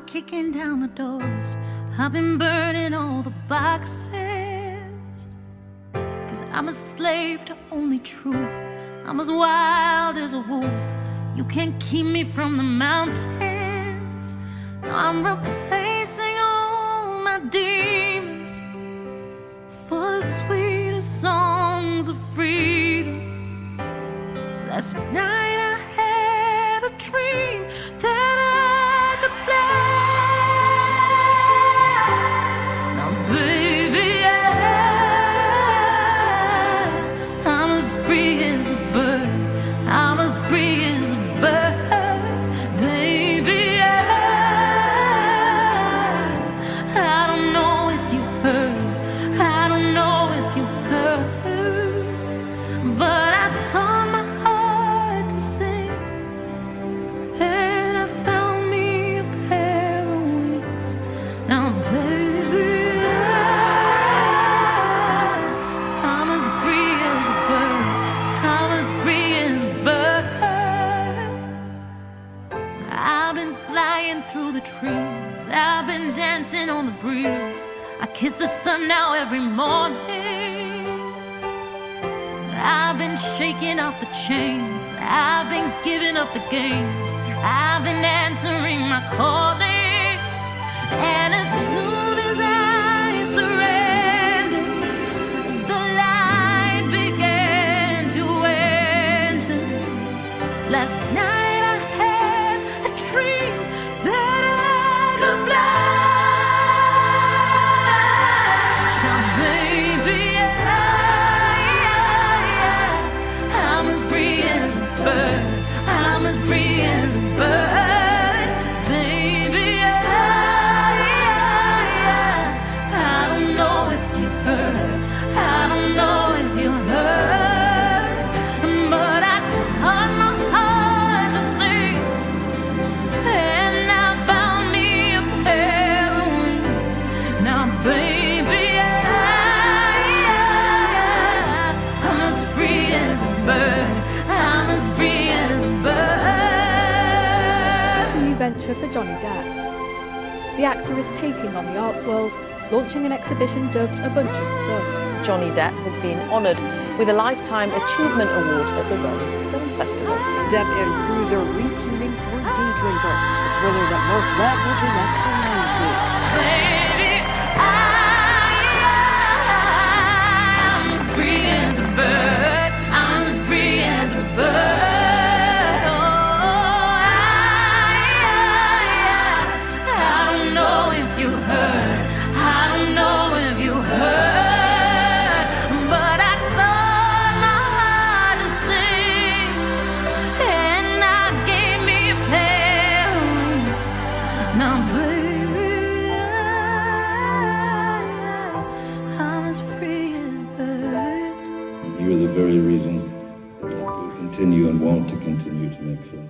kicking down the doors. I've been burning all the boxes. 'Cause I'm a slave to only truth. I'm as wild as a wolf. You can't keep me from the mountains. Now I'm replacing all my demons for the sweetest songs of freedom. Last night I had a dream that I could fly. Now baby, I'm as free as a bird. I'm as free as a bird. Baby, I don't know if you heard. I don't know if you heard. But I taught my heart to sing, and I found me a pair of wings. Now baby, I'm as free as a bird. I'm as free as a bird. I've been flying through the trees. I've been dancing on the breeze. I kiss the sun now every morning. I've been shaking off the chains. I've been giving up the games. I've been answering my calling. And as soon as I surrendered, the light began to enter. Last night I had a dream that I could fly. Now baby, I'm as free as a bird. I'm as free as a bird. Baby, I don't know if you heard. I don't know if you heard. But I taught my heart to sing, and I found me a pair of wings. Now baby, I'm as free as a bird. I'm as free as a bird. New venture for Johnny Depp. The actor is taking on the arts world, launching an exhibition dubbed A Bunch of Stuff. Johnny Depp has been honoured with a Lifetime Achievement Award at the Reading Film Festival. Depp and Cruise are re-teaming for Daydrinker, a thriller that Mark Webb will direct for Lionsgate. Baby, I'm as free as a bird. I'm as free as a bird. Oh, I don't know if you heard. I don't know if you heard. But I taught my heart to sing, and I gave me a pair of wings. Now baby, I'm as free as a bird. You're the very reason that I will continue and want to continue to make films.